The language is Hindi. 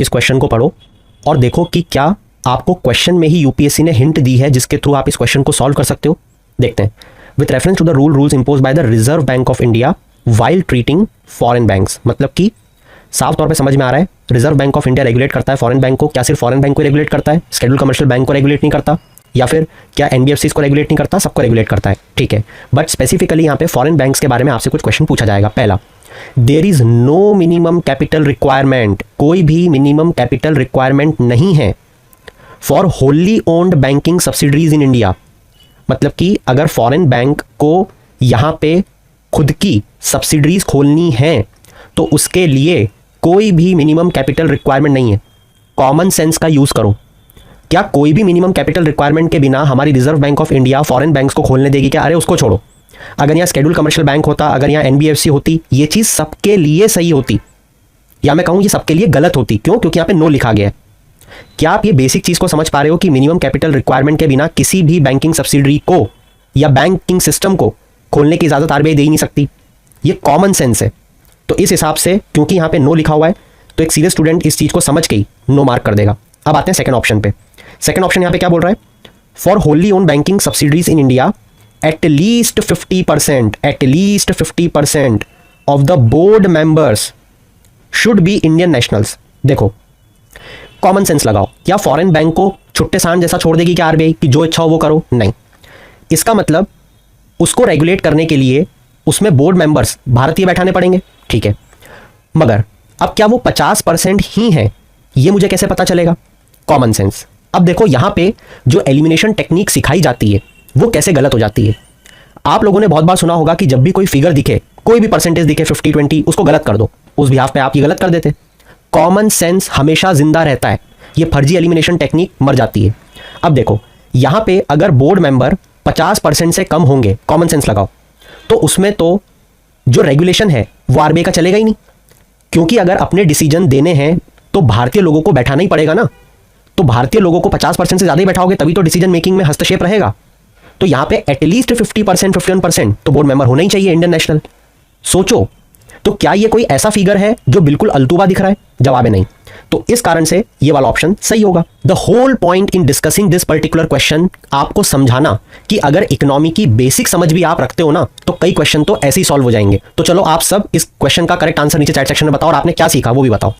इस क्वेश्चन को पढ़ो और देखो कि क्या आपको क्वेश्चन में ही यूपीएससी ने हिंट दी है जिसके थ्रू आप इस क्वेश्चन को सॉल्व कर सकते हो। देखते हैं। With reference to the rules impose by the Reserve Bank of India while treating foreign banks, मतलब कि साफ तौर पे समझ में आ रहा है reserve Bank of India regulate करता है फॉरेन बैंक को। क्या सिर्फ फॉरेन बैंक को रेगुलेट करता है, शेड्यूल कमर्शियल बैंक को रेगुलेट नहीं करता, या फिर क्या एनबीएफसीज को रेगुलेट नहीं करता, सबको रेगुलेट करता है, ठीक है। बट स्पेसिफिकली यहाँ पे फॉरेन बैंक्स के बारे में आपसे कुछ क्वेश्चन पूछा जाएगा। पहला, there is no minimum capital requirement, कोई भी मिनिमम कैपिटल रिक्वायरमेंट नहीं है for wholly owned banking subsidiaries in India. मतलब कि अगर फॉरेन बैंक को यहाँ पे खुद की सब्सिडरीज खोलनी है तो उसके लिए कोई भी मिनिमम कैपिटल रिक्वायरमेंट नहीं है। कॉमन सेंस का यूज करो। क्या कोई भी मिनिमम कैपिटल रिक्वायरमेंट के बिना हमारी reserve Bank of India foreign banks को खोलने देगी क्या? अरे उसको छोड़ो, अगर यहाँ शेड्यूल कमर्शियल बैंक होता, अगर यहाँ एनबीएफसी होती, ये चीज सबके लिए सही होती, या मैं कहूँ ये सबके लिए गलत होती। क्यों? क्योंकि यहाँ पे नो लिखा गया है। क्या आप ये बेसिक चीज को समझ पा रहे हो कि मिनिमम कैपिटल रिक्वायरमेंट के बिना किसी भी बैंकिंग सब्सिडरी को या बैंकिंग सिस्टम को खोलने की इजाजत आरबीआई दे ही नहीं सकती। ये कॉमन सेंस है। तो इस हिसाब से क्योंकि यहाँ पे नो लिखा हुआ है तो एक सीरियस स्टूडेंट इस चीज को समझ के ही नो मार्क कर देगा। अब आते हैं सेकंड ऑप्शन पे। सेकंड ऑप्शन यहाँ पे क्या बोल रहा है? For Holi own banking subsidiaries in India at least 50% of the board members should be Indian nationals. देखो कॉमन सेंस लगाओ। क्या फॉरेन बैंक को छुट्टे सांड जैसा छोड़ देगी क्या आरबीआई कि जो इच्छा हो वो करो? नहीं। इसका मतलब उसको रेगुलेट करने के लिए उसमें बोर्ड मेंबर्स भारतीय बैठाने पड़ेंगे, ठीक है। मगर अब क्या वो 50% ही है, ये मुझे कैसे पता चलेगा? Common sense. अब देखो यहां पे जो एलिमिनेशन टेक्निक सिखाई जाती है वो कैसे गलत हो जाती है। आप लोगों ने बहुत बार सुना होगा कि जब भी कोई फिगर दिखे, कोई भी परसेंटेज दिखे 50-20, उसको गलत कर दो। उस बिहाफ पे आप ये गलत कर देते। कॉमन सेंस हमेशा जिंदा रहता है, ये फर्जी एलिमिनेशन टेक्निक मर जाती है। अब देखो यहां पे अगर बोर्ड मेंबर 50% से कम होंगे, कॉमन सेंस लगाओ, तो उसमें तो जो रेगुलेशन है वो आरबीआई का चलेगा ही नहीं, क्योंकि अगर अपने डिसीजन देने हैं तो भारतीय लोगों को बैठाना ही पड़ेगा ना। तो भारतीय लोगों को 50% से ज्यादा ही बैठाओगे तभी तो डिसीजन मेकिंग में हस्तक्षेप रहेगा। तो यहां पे एटलीस्ट 50%, 51% तो बोर्ड मेंबर होना ही चाहिए इंडियन नेशनल। सोचो तो क्या ये कोई ऐसा फिगर है जो बिल्कुल अल्तुबा दिख रहा है? जवाब है नहीं। तो इस कारण से ये वाला ऑप्शन सही होगा। The whole point in discussing this particular question आपको समझाना कि अगर इकोनॉमी की बेसिक समझ भी आप रखते हो ना तो कई क्वेश्चन तो ऐसे ही सॉल्व हो जाएंगे। तो चलो आप सब इस क्वेश्चन का करेक्ट आंसर नीचे चैट सेक्शन में बताओ और आपने क्या सीखा वो भी बताओ।